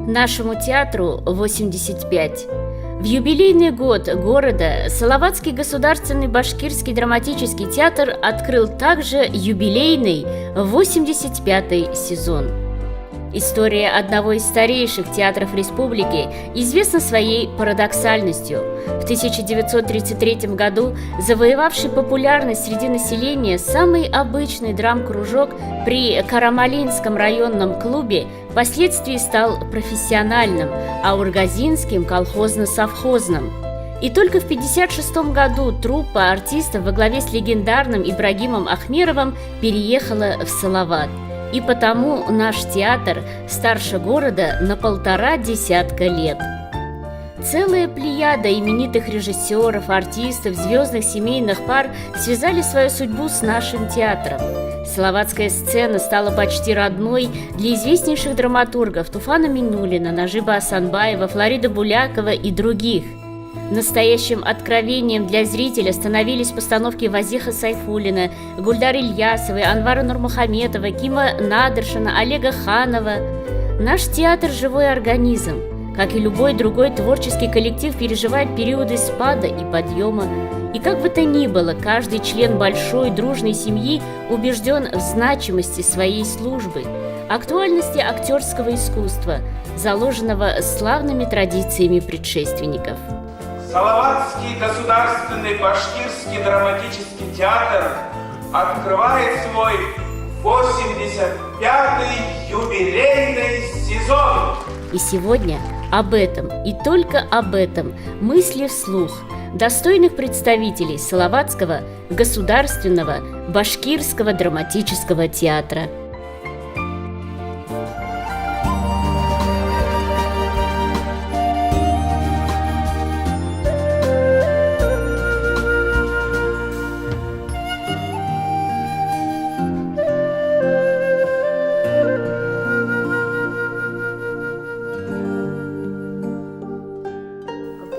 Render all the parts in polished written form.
Нашему театру 85. В юбилейный год города Салаватский государственный башкирский драматический театр открыл также юбилейный 85-й сезон. История одного из старейших театров республики известна своей парадоксальностью. В 1933 году завоевавший популярность среди населения самый обычный драм-кружок при Карамалинском районном клубе впоследствии стал профессиональным, а Ургазинским – колхозно-совхозным. И только в 1956 году труппа артистов во главе с легендарным Ибрагимом Ахмеровым переехала в Салават. И потому наш театр старше города на 1,5 десятка лет. Целая плеяда именитых режиссеров, артистов, звездных семейных пар связали свою судьбу с нашим театром. Салаватская сцена стала почти родной для известнейших драматургов Туфана Минуллина, Нажиба Асанбаева, Флорида Булякова и других. Настоящим откровением для зрителя становились постановки Вазиха Сайфуллина, Гульдары Ильясовой, Анвара Нурмухаметова, Кима Надыршина, Олега Ханова. Наш театр – живой организм. Как и любой другой творческий коллектив, переживает периоды спада и подъема. И как бы то ни было, каждый член большой дружной семьи убежден в значимости своей службы, актуальности актерского искусства, заложенного славными традициями предшественников. Салаватский государственный башкирский драматический театр открывает свой 85-й юбилейный сезон. И сегодня об этом и только об этом мысли вслух достойных представителей Салаватского государственного башкирского драматического театра.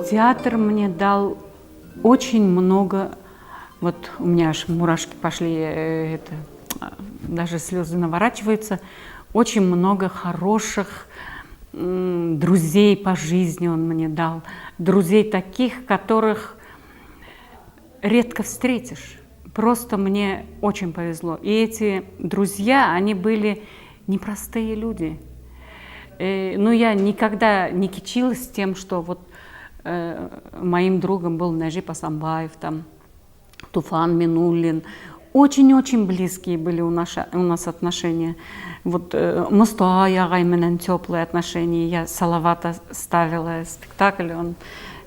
Театр мне дал очень много, вот у меня аж мурашки пошли, даже слезы наворачиваются, очень много хороших друзей по жизни он мне дал, друзей таких, которых редко встретишь. Просто мне очень повезло. И эти друзья, они были непростые люди. Но я никогда не кичилась тем, что вот моим другом был Нажиб Асанбаев, там, Туфан Минуллин. Очень-очень близкие были у нас отношения. Вот Мустафа Ягайменен теплые отношения. Я Салавата ставила спектакль, он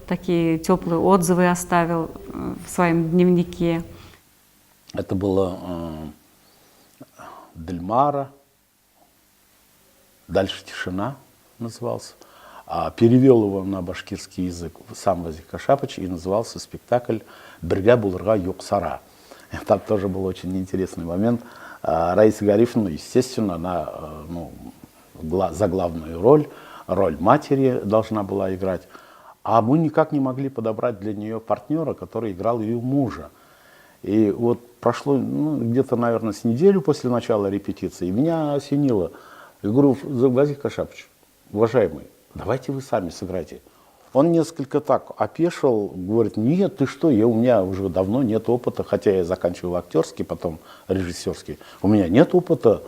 такие теплые отзывы оставил в своем дневнике. Это было Дельмара, «Дальше тишина» назывался. А перевел его на башкирский язык сам Вазих Кашапыч, и назывался спектакль «Бірге булырға юқсара». Там тоже был очень интересный момент. Раиса Гарифовна, естественно, она за главную роль матери должна была играть. А мы никак не могли подобрать для нее партнера, который играл ее мужа. И вот прошло где-то, наверное, с неделю после начала репетиции, и меня осенило. Я говорю: Вазих Кашапыч, уважаемый, давайте вы сами сыграйте. Он несколько так опешил, говорит: нет, ты что, у меня уже давно нет опыта, хотя я заканчивал актерский, потом режиссерский, у меня нет опыта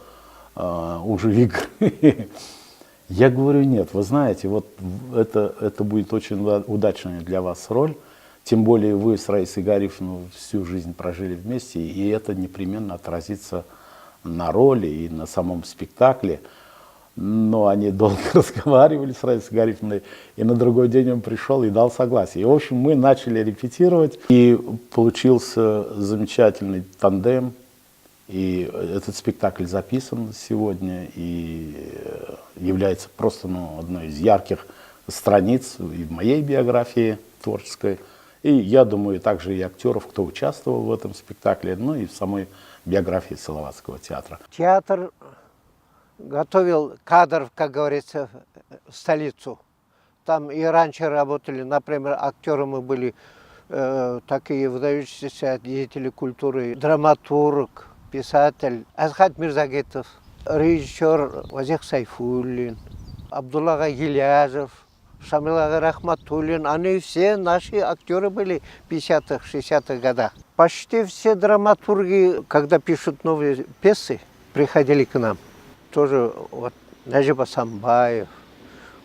уже игры. Я говорю: нет, вы знаете, вот это будет очень удачная для вас роль, тем более вы с Раисой Гарифовной всю жизнь прожили вместе, и это непременно отразится на роли и на самом спектакле. Но они долго разговаривали с Раисой Гарифовной, и на другой день он пришел и дал согласие. И, в общем, мы начали репетировать, и получился замечательный тандем. И этот спектакль записан сегодня и является просто одной из ярких страниц и в моей биографии творческой. И я думаю, также и актеров, кто участвовал в этом спектакле, ну и в самой биографии Салаватского театра. Театр готовил кадров, как говорится, в столицу. Там и раньше работали, например, актеры мы были такие выдающиеся деятели культуры, драматург, писатель Азхат Мирзагетов, режиссер Вазех Сайфуллин, Абдулла Гилязов, Шамил Рахматуллин. Они все наши актеры были в 50-х, 60-х годах. Почти все драматурги, когда пишут новые пьесы, приходили к нам. Тоже вот Нажиб Асамбаев,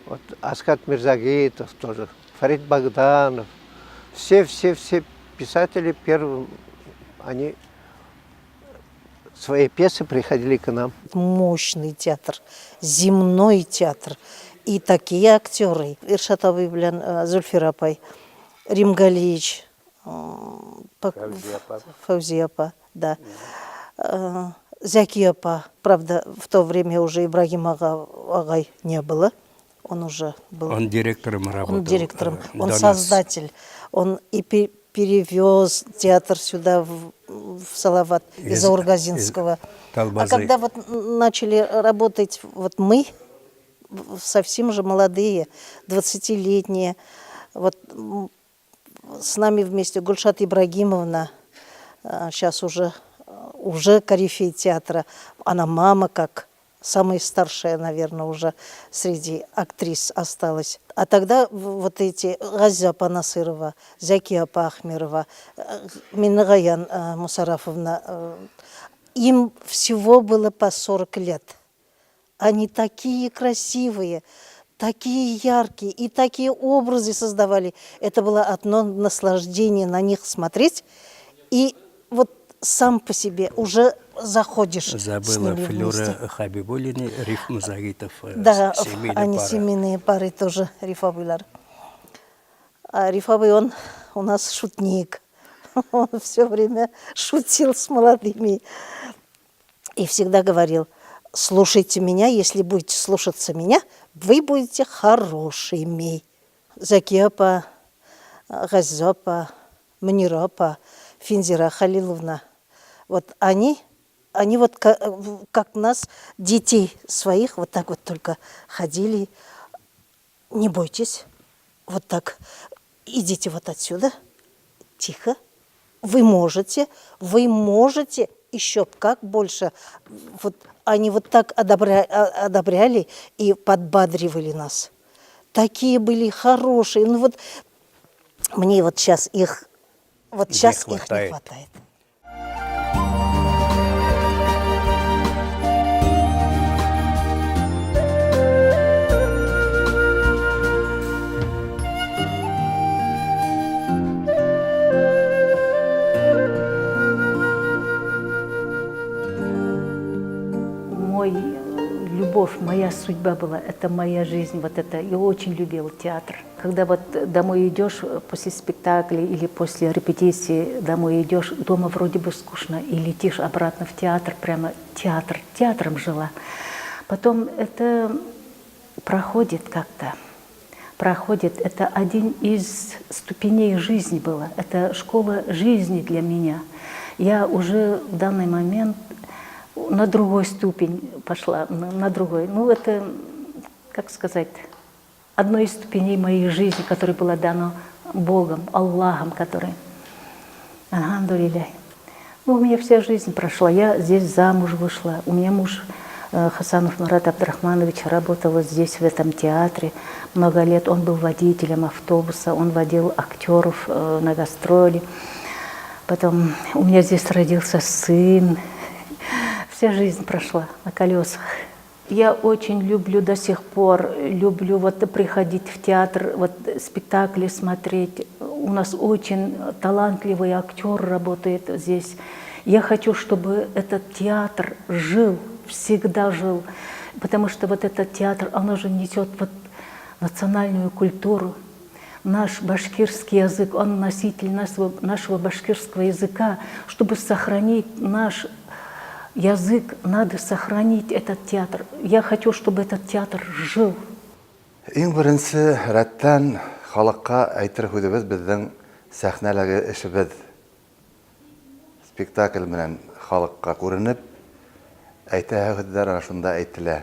вот Азхат Мирзагетов тоже, Фарид Богданов. Все писатели первым, они свои пьесы приходили к нам. Мощный театр, земной театр. И такие актеры. Иршат Абыйблян, Зульфир апай, Римгалич, Фаузи апа, да. Зяки апа. Правда, в то время уже Ибрагим агай не было. Он уже был. Он директором работал. Он директором, он создатель. Он и перевез театр сюда, в Салават, из Аургазинского. А когда вот начали работать вот мы, совсем же молодые, 20-летние, вот с нами вместе Гульшат Ибрагимовна, сейчас уже корифей театра, она мама как самая старшая, наверное, уже среди актрис осталась. А тогда вот эти Гази апа Насырова, Зяки апа Ахмерова, Минагаян Мусарафовна, им всего было по 40 лет. Они такие красивые, такие яркие и такие образы создавали. Это было одно наслаждение на них смотреть. И вот сам по себе уже заходишь Забыла с ними Флюра вместе. Хабибуллина, Риф Музагитов. Да, семейная они пара. семейные пары тоже, Рифабылар. А Рифабы, он у нас шутник. Он все время шутил с молодыми. И всегда говорил: слушайте меня, если будете слушаться меня, вы будете хорошими. Заки апа, Гази апа, Мунира апа, Финзира Халиловна. Вот они вот как нас, детей своих, вот так вот только ходили. Не бойтесь, вот так, идите вот отсюда, тихо. Вы можете еще как больше. Вот они вот так одобряли и подбадривали нас. Такие были хорошие. Ну вот мне вот сейчас их не хватает. Любовь, моя судьба была, это моя жизнь, вот это. Я очень любил театр. Когда вот домой идешь после спектакля или после репетиции, домой идешь, дома вроде бы скучно, и летишь обратно в театр, прямо театром жила. Потом это проходит как-то. Это один из ступеней жизни было. Это школа жизни для меня. Я уже в данный момент на другой ступень пошла, на другой. Ну, это, как сказать, одной из ступеней моей жизни, которая была дана Богом, Аллахом, который. Алхамдулиллях. Ну, у меня вся жизнь прошла. Я здесь замуж вышла. У меня муж Хасанов Марат Абдрахманович работал вот здесь, в этом театре. Много лет он был водителем автобуса, он водил актеров на гастроли. Потом у меня здесь родился сын. Вся жизнь прошла на колесах. Я очень люблю до сих пор, люблю вот приходить в театр, вот спектакли смотреть. У нас очень талантливый актер работает здесь. Я хочу, чтобы этот театр жил, всегда жил, потому что вот этот театр, он уже несет вот национальную культуру. Наш башкирский язык, он носитель нашего башкирского языка. Чтобы сохранить наш язык, надо сохранить этот театр. Я хочу, чтобы этот театр жил. Иң беренче рәттән халыкка әйтер һүзебез безнең сәхнәләге эшебез. Спектакль менән халыкка күренеп, әйтә һүзләр шунда әйтелә.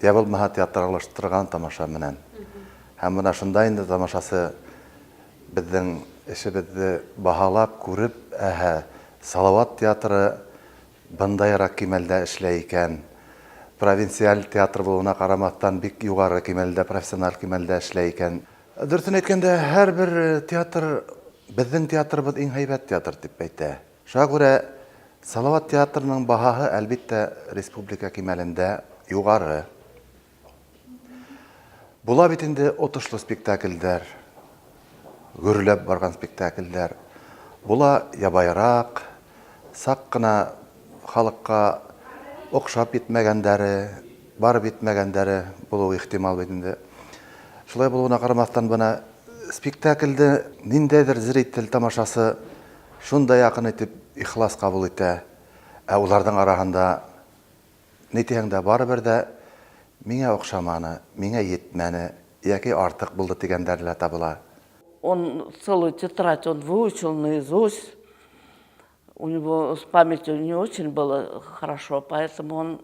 Я булмаһа театралаштырган тамаша менән. Һәм менә шунда инде тамашасы безнең эшебезде баһалап күреп, Салават театры бындайрак кимәлдә эшләй икән. Провинциаль театр булуына карамастан бик югары кимәлдә, профессиональ кимәлдә эшләй икән. Дөресен әйткәндә, һәрбер театр, безнең театрыбыз иң һәйбәт театр дип әйтә. Шуңа күрә Салават театрының баһаһы әлбиттә республика кимәлендә югары. Була бит инде отышлы спектакльдәр, гөрләп барган спектакльдәр. Була ябайрак, сак кына халыкка охшап битмәгәннәре, барып битмәгәннәре булу ихтимал бит инде. Шулай булуына карамастан бына спектакльдә ниндәйдер зритель тамашасы шундай якын итеп ихлас кабул итә. Ә уларның арасында нитәңдә барыбер дә миңа охшаманы, миңа етмәне, яки артык булды дигәннәр лә табыла. Он целую тетрадь он выучил наизусть. У него с памятью не очень было хорошо, поэтому он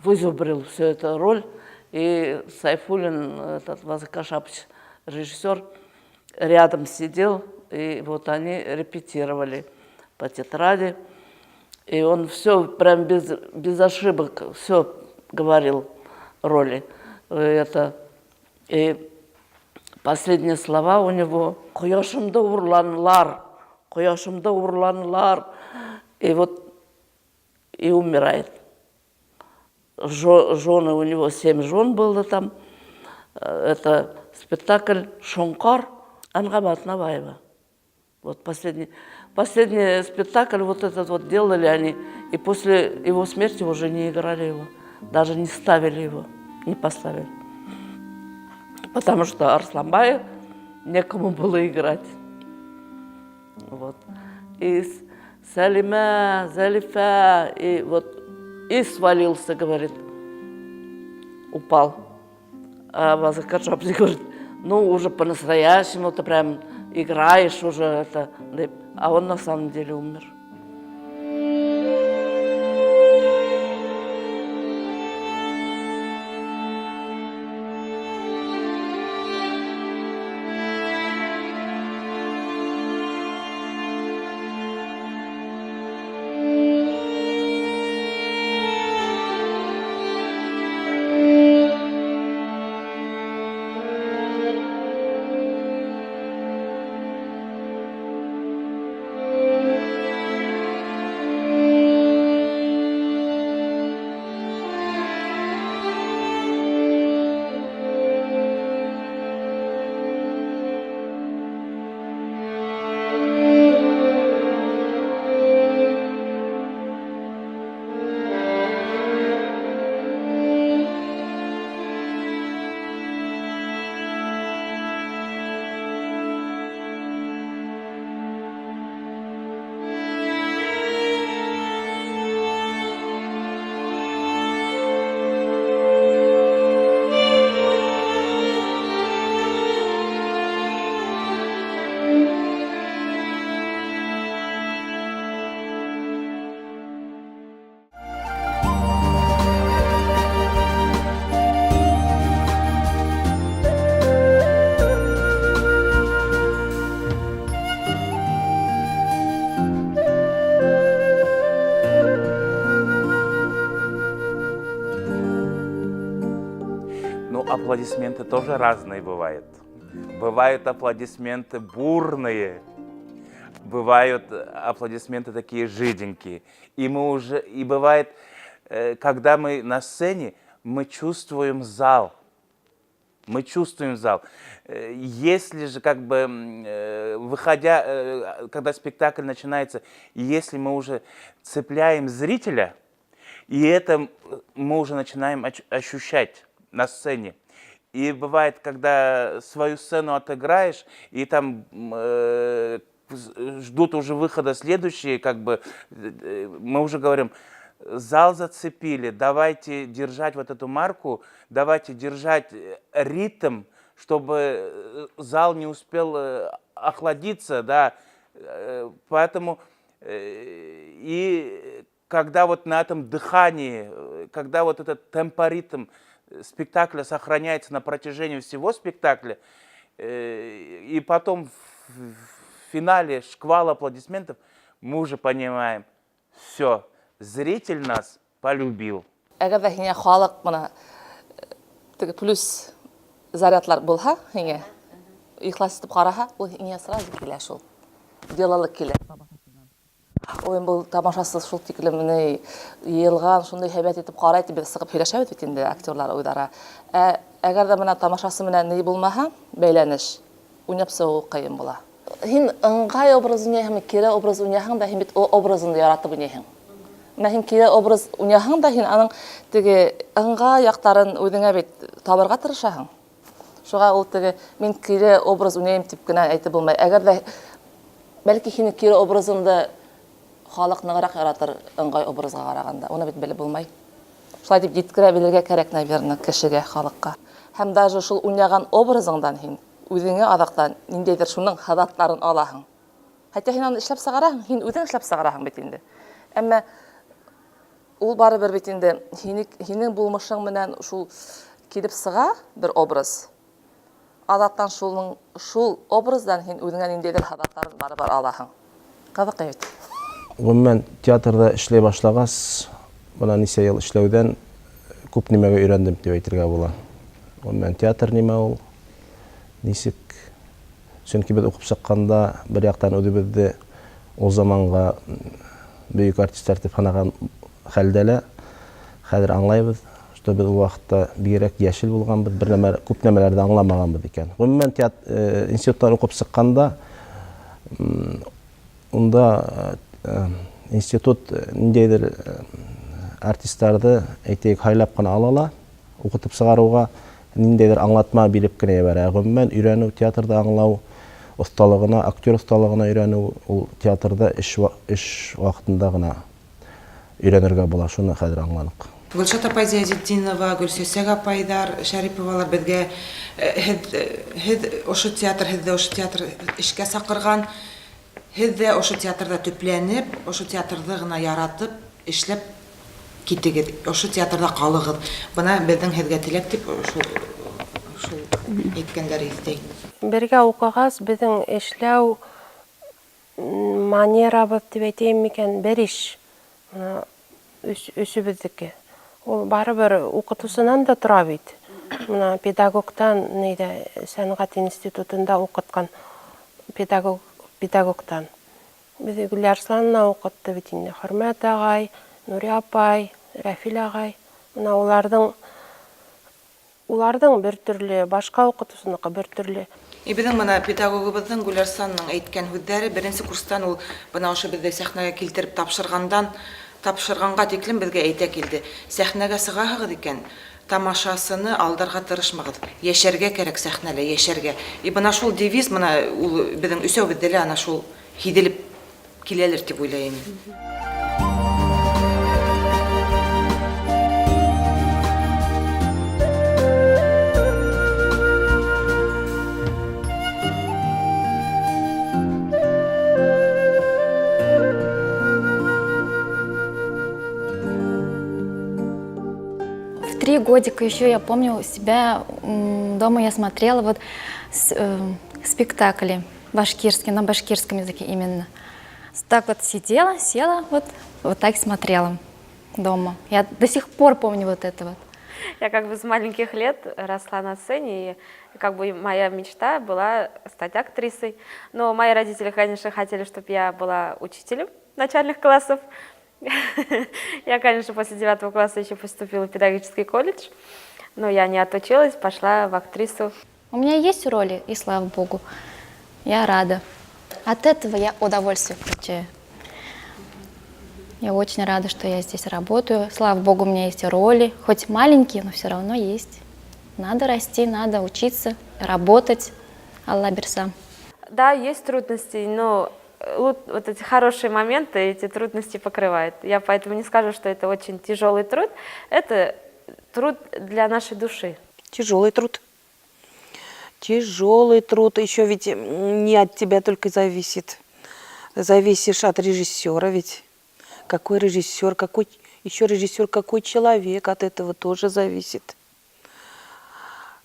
вызубрил всю эту роль. И Сайфуллин, этот Вазык Кашапович, режиссер, рядом сидел, и вот они репетировали по тетради. И он все прям без ошибок, все говорил роли. И последние слова у него «Кояшымды урланлар, кояшымды урланлар». И вот и умирает. Жены у него 7 жен было там. Это спектакль «Шонкар» Ангамат Наваева. Вот последний спектакль вот этот вот делали они. И после его смерти уже не играли его. Даже не ставили его, не поставили. Потому что Арсланбаев некому было играть. Вот. И Салима, Залифа, и свалился, говорит, упал. А Вазык Кашапович говорит, ну уже по-настоящему ты прям играешь уже это. А он на самом деле умер. Аплодисменты тоже разные бывают. Бывают аплодисменты бурные, бывают аплодисменты такие жиденькие. И бывает, когда мы на сцене, мы чувствуем зал. Мы чувствуем зал. Если же как бы, выходя, когда спектакль начинается, если мы уже цепляем зрителя, и это мы уже начинаем ощущать на сцене. И бывает, когда свою сцену отыграешь, и там ждут уже выхода следующие, как бы, мы уже говорим, зал зацепили, давайте держать вот эту марку, давайте держать ритм, чтобы зал не успел охладиться, да, поэтому и когда вот на этом дыхании, когда вот этот темпоритм спектакля сохраняется на протяжении всего спектакля, и потом финале шквал аплодисментов, мы уже понимаем, все, зритель нас полюбил. Әгәр дә һиңә халык моны теге плюс зарядлар булһа, һиңә ихлас итеп караһа, ул һиңә сразу килә шул. Делалык килә. Ой, бұл тамашасыз шул тиклем менә йыелган, шундай һәйбәт итеп карай итеп без сыгып һөйләшәбез бит инде актерлар уйдара. Әгәр дә менә тамашасы менән ни булмаһа, бәйләнеш, уйнап сыгу кыен була. Һин ыңгай образ уйнайһың, кире образ уйнайһың да һин бит образыңды яратып уйнайһың. Менә һин кире образ уйнайһың да һин аның теге ыңгай яктарын үҙеңә бит табырга тырышаһың. Шуга ул теге мин кире образ уйнайм дип кенә әйтеп булмай. Әгәр дә бәлки һинең кире образыңды халык ныграк яратыр ыңгай образга караганда. Уны бит белеп булмай. Шулай дип җиткерә белергә кирәк, наверное, кешегә, халыкка. Һәм даже шул уйнаган образыңдан һин үзеңә адактан ниндәйдер шуның хадатларын алаһың. Хәтта һин аны эшләп сыгараһың, һин үзең эшләп сыгараһың бит инде. Әмма ул барыбер бит инде һинең булмышың менән шул килеп сыга бер образ. Адаттан шул образдан һин үзеңә ниндәйдер хадатларын барыбер алаһың. Кызык бит. Гомумән театрда эшләй башлагас, бына нисә ел эшләүдән күп нимәгә өйрәндем дип әйтергә була. Гомумән театр нимә ул? Нисек? Чөнки без укып чыкканда бер яктан үзебезне ул заманга бөек артистлар дип санаган хәлдәлә, хәзер аңлайбыз, что без ул вакытта бигрәк яшел булганбыз, бер нәмә күп нәмәләрне аңламаганбыз икән. Гомумән театр институттан укып чыкканда, унда институт ниндәйдер артистларны әйтәйек хайлап кына алала, укытып сыгаруга ниндәйдер аңлатма биреп кенә ябара. Гомумән өйрәнү, театрда аңлау осталыгына, актер осталыгына өйрәнү ул театрда эш вакытында гына өйрәнергә була. Шуны хәзер аңланык. Гөлшат апай Зиядетдинова, Гөлсәсәк апайдар, Шәриповалар безгә һез ошо театр эшкә сакырган, һез дә ошо театрда төпләнеп, ошо театрды гына яратып, эшләп китегез, ошо театрда калыгыз. Бына безнең һезгә теләк дип шул әйткәннәр истәй. Бергә укыгас, безнең эшләү манерабыз дип әйтәм микән, бер иш. Өсебезнеке. Ул барыбер укытучысынан да тора бит. Мына педагогтан, нидә, сәнгать институтында укыткан педагогтан. Без Гүлярсланна укытты бит инде. Хөрмәт агай, Нури апай, Рәфил агай. Мына уларның бер төрле, башка укытучысыныкы бер төрле. Безнең мына педагогыбызның Гүлярсланның әйткән сүзләре беренче курстан ул бына ошо бездә сәхнәгә килтереп тапшырганга тиклем безгә әйтә килде. Сәхнәгә сыгаһыгыз икән, тамашасыны алдарга тырышмагыз. Яшәргә кирәк сәхнәлә, яшәргә. Бына шул девиз мына ул безнең өсәүбездә лә ана шул хиделеп киләлер дип уйлыйм. В 3 годика еще я помню себя дома, я смотрела вот спектакли башкирские, на башкирском языке именно. Так вот села, вот так смотрела дома. Я до сих пор помню вот это вот. Я как бы с маленьких лет росла на сцене, и как бы моя мечта была стать актрисой. Но мои родители, конечно, хотели, чтобы я была учителем начальных классов. Я, конечно, после 9 класса еще поступила в педагогический колледж, но я не отучилась, пошла в актрису. У меня есть роли, и слава богу, я рада. От этого я удовольствие получаю. Я очень рада, что я здесь работаю. Слава богу, у меня есть роли, хоть маленькие, но все равно есть. Надо расти, надо учиться, работать. Алла берсам. Да, есть трудности, но вот эти хорошие моменты, эти трудности покрывают. Я поэтому не скажу, что это очень тяжелый труд. Это труд для нашей души. Тяжелый труд. Тяжелый труд. Еще ведь не от тебя только зависит. Зависишь от режиссера ведь. Какой режиссер, какой еще режиссер, какой человек, от этого тоже зависит.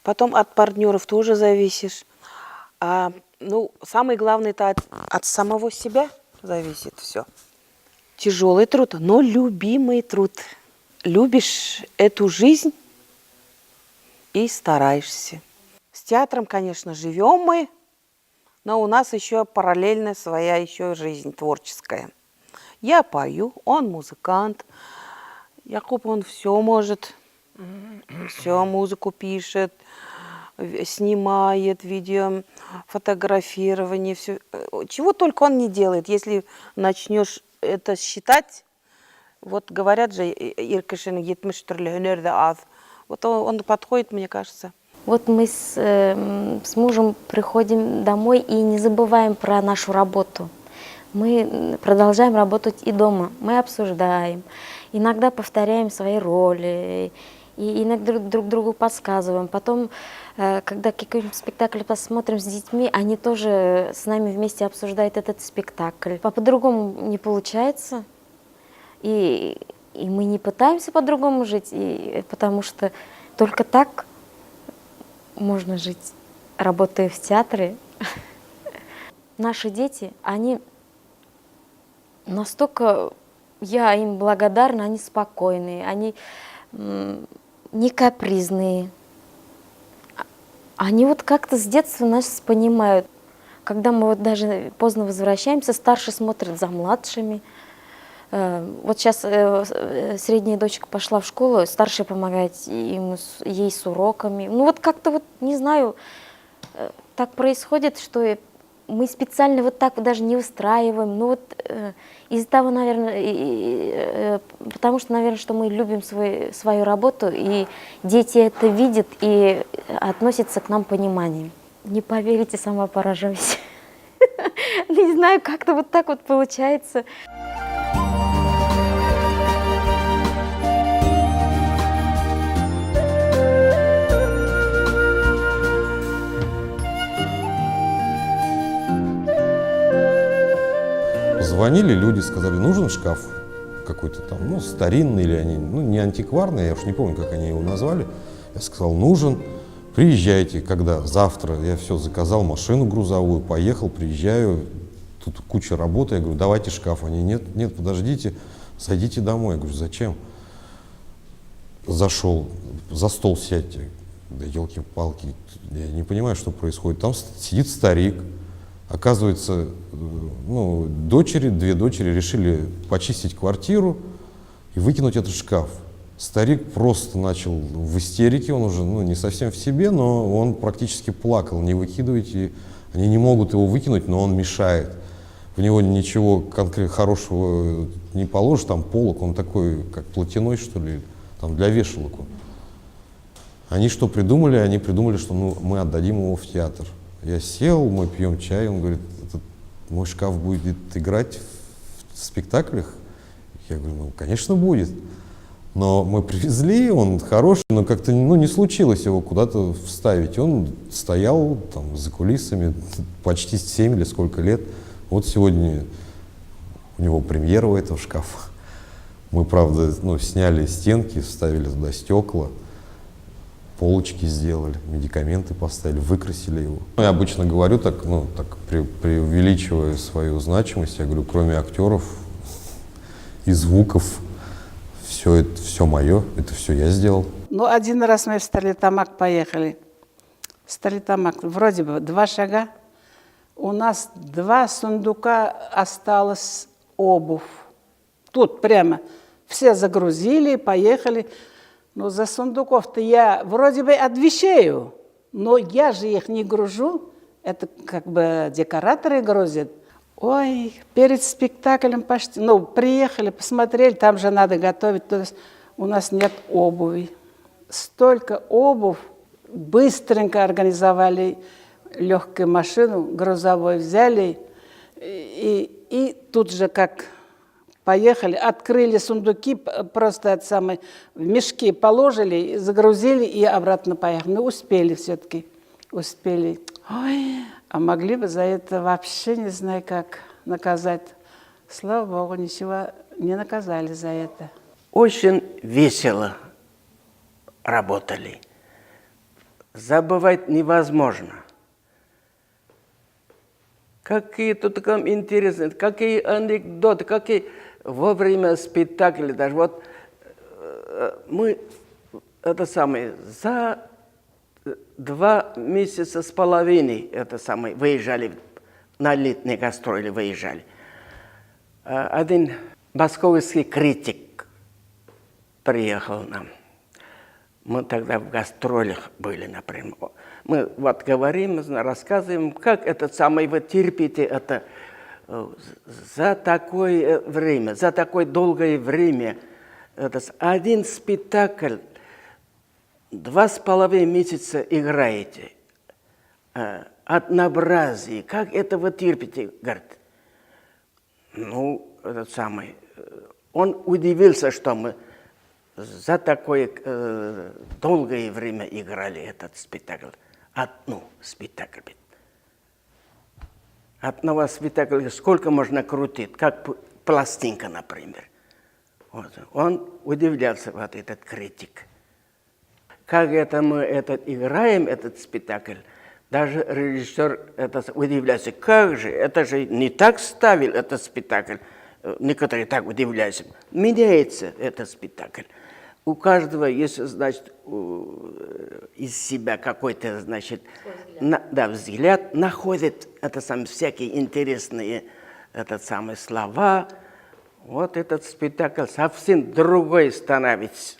Потом от партнеров тоже зависишь. А Ну, самое главное, это от самого себя зависит все. Тяжелый труд, но любимый труд. Любишь эту жизнь и стараешься. С театром, конечно, живем мы, но у нас еще параллельно своя еще жизнь творческая. Я пою, он музыкант. Якуб, он все может, все музыку пишет, снимает видео, фотографирование, все. Чего только он не делает. Если начнешь это считать, вот говорят же, Иркашин 70 түрлі өнерді аз. Вот он подходит, мне кажется. Вот мы с мужем приходим домой и не забываем про нашу работу. Мы продолжаем работать и дома. Мы обсуждаем, иногда повторяем свои роли, и иногда друг другу подсказываем. Потом, когда какой-нибудь спектакль посмотрим с детьми, они тоже с нами вместе обсуждают этот спектакль. По-другому не получается, и мы не пытаемся по-другому жить, потому что только так можно жить, работая в театре. Наши дети, они настолько, я им благодарна, они спокойные, они не капризные. Они вот как-то с детства нас понимают. Когда мы вот даже поздно возвращаемся, старший смотрит за младшими. Вот сейчас средняя дочка пошла в школу, старшая помогает ей с уроками. Ну вот как-то вот, не знаю, так происходит, что мы специально вот так вот даже не выстраиваем. Ну вот из-за того, наверное, потому что, наверное, что мы любим свою работу, и дети это видят и относятся к нам пониманием. Не поверите, сама поражаюсь. Не знаю, как-то вот так вот получается. Звонили люди, сказали, нужен шкаф какой-то там, ну, старинный или они, ну, не антикварный, я уж не помню, как они его назвали. Я сказал, нужен, приезжайте, когда, завтра. Я все заказал, машину грузовую, поехал, приезжаю, тут куча работы, я говорю, давайте шкаф. Они, нет, подождите, зайдите домой. Я говорю, зачем? Зашел, за стол сядьте. Да елки-палки, я не понимаю, что происходит. Там сидит старик. Оказывается, ну, две дочери решили почистить квартиру и выкинуть этот шкаф. Старик просто начал в истерике, он уже, ну, не совсем в себе, но он практически плакал. Не выкидывайте, они не могут его выкинуть, но он мешает. В него ничего конкретно хорошего не положишь, там полок, он такой, как платяной, что ли, там для вешалок. Они что придумали? Они придумали, что, ну, мы отдадим его в театр. Я сел, мы пьем чай, он говорит, мой шкаф будет играть в спектаклях? Я говорю, ну, конечно, будет. Но мы привезли, он хороший, но как-то, ну, не случилось его куда-то вставить. Он стоял там за кулисами почти 7 или сколько лет. Вот сегодня у него премьера у этого шкафа. Мы, правда, ну, сняли стенки, вставили туда стекла. Полочки сделали, медикаменты поставили, выкрасили его. Я обычно говорю так, ну, так преувеличивая свою значимость, я говорю, кроме актеров и звуков, все мое, это все я сделал. Ну, один раз мы в Стерлитамак поехали. Стерлитамак, вроде бы 2 шага. У нас 2 сундука осталось обувь. Тут прямо все загрузили, поехали. Но за сундуков-то я вроде бы отвечаю, но я же их не гружу. Это как бы декораторы грузят. Ой, перед спектаклем почти, ну, приехали, посмотрели, там же надо готовить. То есть у нас нет обуви. Столько обувь, быстренько организовали легкую машину, грузовой взяли. И тут же как... Поехали, открыли сундуки, просто в мешки положили, загрузили и обратно поехали. Ну, успели все-таки, успели. Ой, а могли бы за это вообще не знаю как наказать. Слава Богу, ничего не наказали за это. Очень весело работали. Забывать невозможно. какие тут там интересные, какие анекдоты, какие во время спектакля даже. Вот мы это самое за 2 месяца с половиной это самое выезжали на летние гастроли выезжали. Один московский критик приехал нам. Мы тогда в гастролях были, например. Мы вот говорим, рассказываем, как этот самый вы терпите это за такое время, за такое долгое время. Это один спектакль 2,5 месяца играете. Однообразие. Как это вы терпите? Говорит. Ну, этот самый. Он удивился, что мы за такое долгое время играли этот спектакль. Спектакль. Одного спектакля сколько можно крутить, как пластинка, например. Вот. Он удивлялся, вот этот критик. Как это мы играем, этот спектакль, даже режиссер удивляется, как же, это же не так ставил этот спектакль. Некоторые так удивляются. Меняется этот спектакль. У каждого есть, значит, из себя какой-то, значит, взгляд, находит всякие интересные слова. Вот этот спектакль совсем другой становится.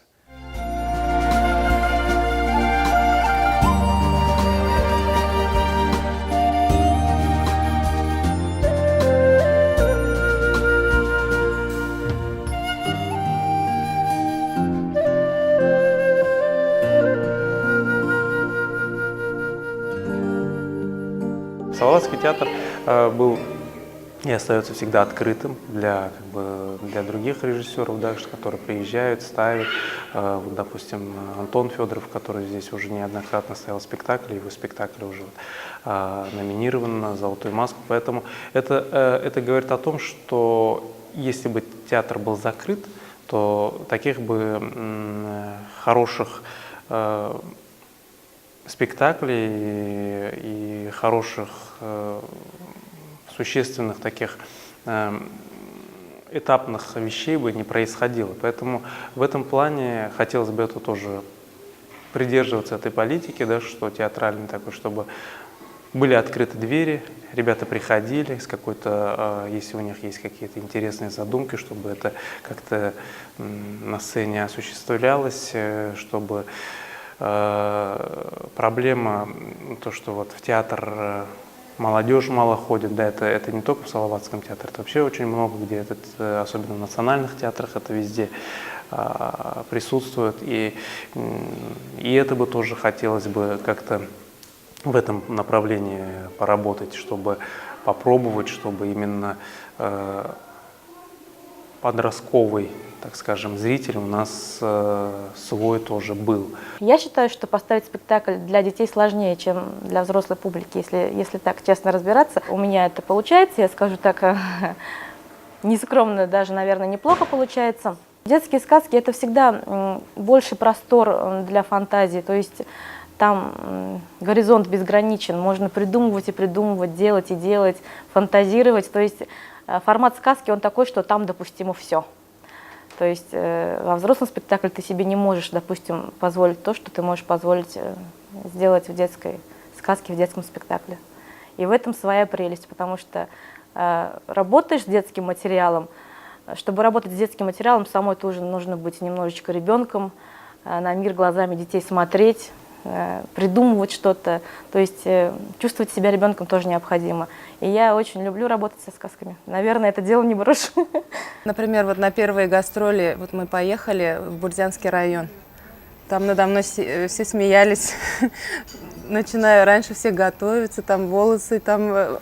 Салаватский театр был и остается всегда открытым для других режиссеров, да, которые приезжают, ставят. Вот, допустим, Антон Федоров, который здесь уже неоднократно ставил спектакли, его спектакль уже номинирован на «Золотую маску». Поэтому это говорит о том, что если бы театр был закрыт, то таких бы хороших спектаклей и хороших существенных таких этапных вещей бы не происходило. Поэтому в этом плане хотелось бы это тоже придерживаться этой политики, да, что театральный такой, чтобы были открыты двери, ребята приходили с какой-то, если у них есть какие-то интересные задумки, чтобы это как-то на сцене осуществлялось, чтобы проблема, то, что вот в театр молодежь мало ходит, да, это не только в Салаватском театре, это вообще очень много где, особенно в национальных театрах, это везде присутствует, и это бы тоже хотелось бы как-то в этом направлении поработать, чтобы попробовать, чтобы именно подростковый, так скажем, зритель у нас свой тоже был. Я считаю, что поставить спектакль для детей сложнее, чем для взрослой публики, если так честно разбираться. У меня это получается, я скажу так, нескромно, даже, наверное, неплохо получается. Детские сказки — это всегда больше простор для фантазии, то есть там горизонт безграничен, можно придумывать и придумывать, делать и делать, фантазировать. То есть формат сказки, он такой, что там допустимо все. То есть во взрослом спектакле ты себе не можешь, допустим, позволить то, что ты можешь позволить сделать в детской сказке, в детском спектакле. И в этом своя прелесть, потому что работаешь с детским материалом. Чтобы работать с детским материалом, самой тоже нужно быть немножечко ребенком, на мир глазами детей смотреть, придумывать что-то. То есть чувствовать себя ребенком тоже необходимо. И я очень люблю работать со сказками. Наверное, это дело не брошу. Например, вот на первые гастроли вот мы поехали в Бурзянский район. Там надо мной все смеялись. Начинаю раньше все готовиться, там волосы, там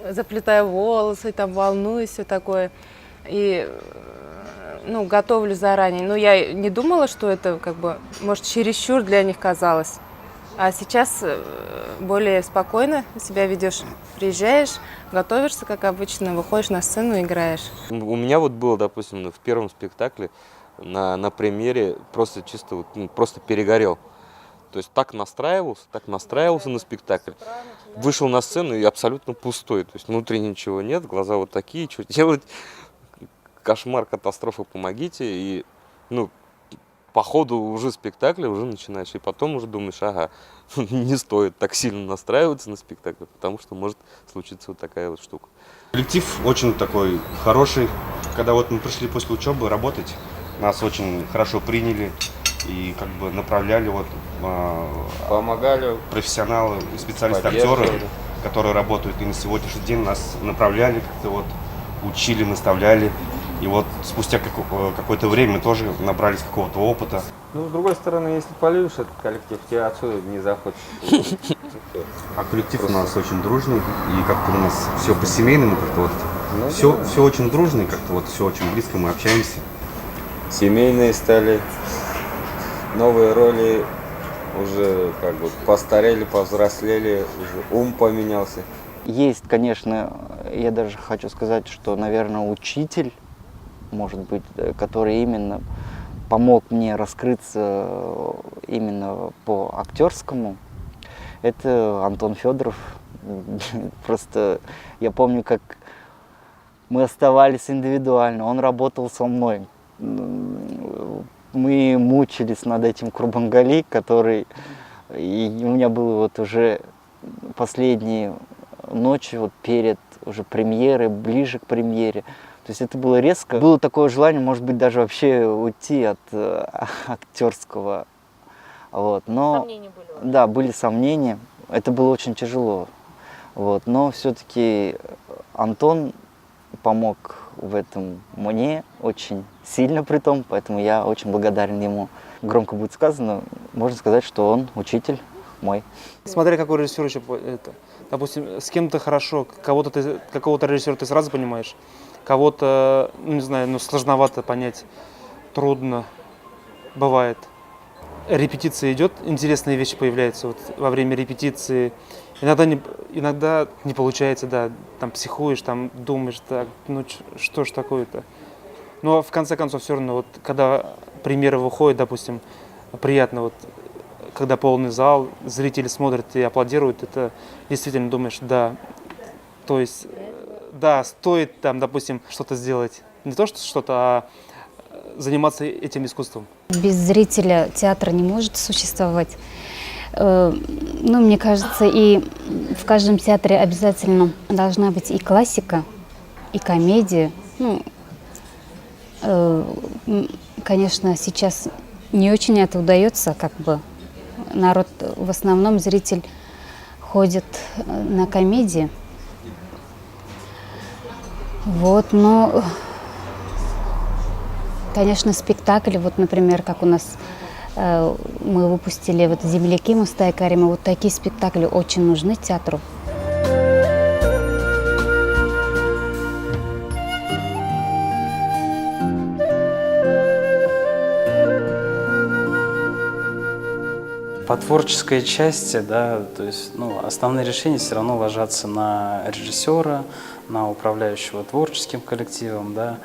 заплетаю волосы, там волнуюсь, все такое. И готовлю заранее. Но я не думала, что это может, чересчур для них казалось. А сейчас более спокойно себя ведешь. Приезжаешь, готовишься, как обычно, выходишь на сцену и играешь. У меня вот было, допустим, в первом спектакле на премьере просто чисто просто перегорел. То есть так настраивался на спектакль. вышел на сцену и абсолютно пустой. То есть внутри ничего нет, глаза вот такие, что делать? Кошмар, катастрофа, помогите. И, ну, по ходу уже спектакля уже начинаешь. И потом уже думаешь, ага, не стоит так сильно настраиваться на спектакль, потому что может случиться вот такая вот штука. Коллектив очень такой хороший. Когда вот мы пришли после учебы работать, нас очень хорошо приняли и как бы направляли, вот, помогали профессионалы, специалисты, актеры, которые работают и на сегодняшний день нас направляли, как-то вот учили, наставляли. И вот спустя какое-то время тоже набрались какого-то опыта. Ну, с другой стороны, если полюбишь этот коллектив, тебе отсюда не захочешь. А коллектив у нас очень дружный, и как-то у нас все по-семейному, как-то вот все очень дружно, и как-то вот все очень близко, мы общаемся. Семейные стали, новые роли уже как бы постарели, повзрослели, уже ум поменялся. Есть, конечно, я даже хочу сказать, что, наверное, учитель, может быть, который именно помог мне раскрыться именно по актерскому, это Антон Федоров. Просто я помню, как мы оставались индивидуально, он работал со мной. Мы мучились над этим Курбангали, который... И у меня было вот уже последние ночи вот перед уже премьерой, ближе к премьере. То есть это было резко. Было такое желание, может быть, даже вообще уйти от актерского. Вот. Но, сомнения были? Да, были сомнения. Это было очень тяжело. Вот. Но все-таки Антон помог в этом мне очень сильно при том, поэтому я очень благодарен ему. Громко будет сказано, можно сказать, что он учитель мой. Смотря какой режиссер еще это. Допустим, с кем-то хорошо, какого-то режиссера ты сразу понимаешь, кого-то, ну, не знаю, ну, сложновато понять, трудно, бывает. Репетиция идет, интересные вещи появляются вот во время репетиции. Иногда не получается, да, там психуешь, там думаешь, так, ну что ж такое-то. Но в конце концов все равно, вот когда премьера выходит, допустим, приятно, вот, когда полный зал, зрители смотрят и аплодируют, это действительно думаешь, да, то есть, да, стоит там, допустим, что-то сделать. Не то, что что-то, а заниматься этим искусством. Без зрителя театр не может существовать. Ну, мне кажется, и в каждом театре обязательно должна быть и классика, и комедия. Ну, конечно, сейчас не очень это удается, как бы. Народ, в основном зритель ходит на комедии. Вот, но, конечно, спектакль, вот, например, как у нас мы выпустили вот «Земляки» Мустай Карима, вот такие спектакли очень нужны театру. По творческой части, да, то есть, ну, основные решения все равно ложатся на режиссера, на управляющего творческим коллективом, да,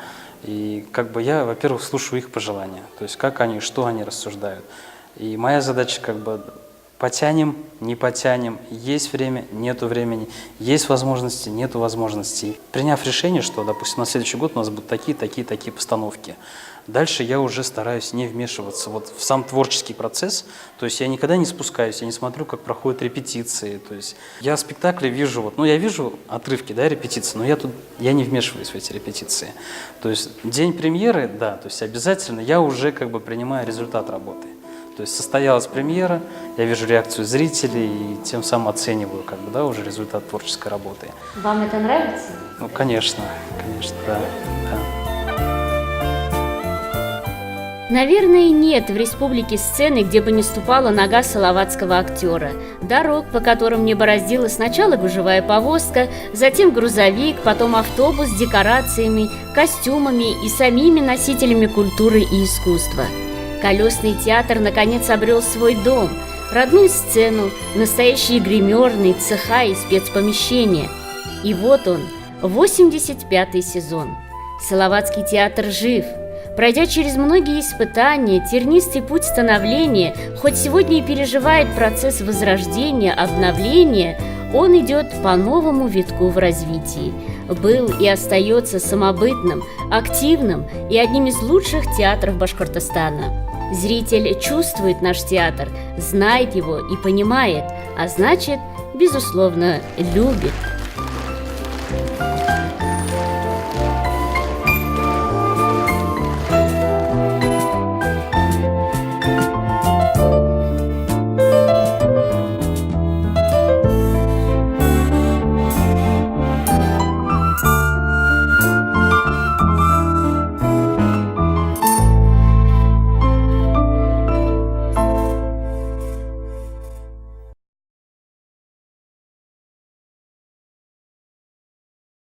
и как бы я, во-первых, слушаю их пожелания, то есть как они, что они рассуждают. И моя задача как бы потянем, не потянем, есть время, нету времени, есть возможности, нету возможностей. Приняв решение, что, допустим, на следующий год у нас будут такие постановки, дальше я уже стараюсь не вмешиваться вот в сам творческий процесс, то есть я никогда не спускаюсь, я не смотрю, как проходят репетиции, то есть я спектакли вижу, вот, ну я вижу отрывки, да, репетиции, но я не вмешиваюсь в эти репетиции. То есть день премьеры, да, то есть обязательно я уже как бы принимаю результат работы. То есть состоялась премьера, я вижу реакцию зрителей и тем самым оцениваю как бы, да, уже результат творческой работы. Вам это нравится? Ну, конечно, да. Наверное, нет в республике сцены, где бы не ступала нога салаватского актера. Дорог, по которым не бороздила сначала гужевая повозка, затем грузовик, потом автобус с декорациями, костюмами и самими носителями культуры и искусства. Колесный театр наконец обрел свой дом, родную сцену, настоящие гримерные, цеха и спецпомещения. И вот он, 85-й сезон. Салаватский театр жив. Пройдя через многие испытания, тернистый путь становления, хоть сегодня и переживает процесс возрождения, обновления, он идет по новому витку в развитии. Был и остается самобытным, активным и одним из лучших театров Башкортостана. Зритель чувствует наш театр, знает его и понимает, а значит, безусловно, любит.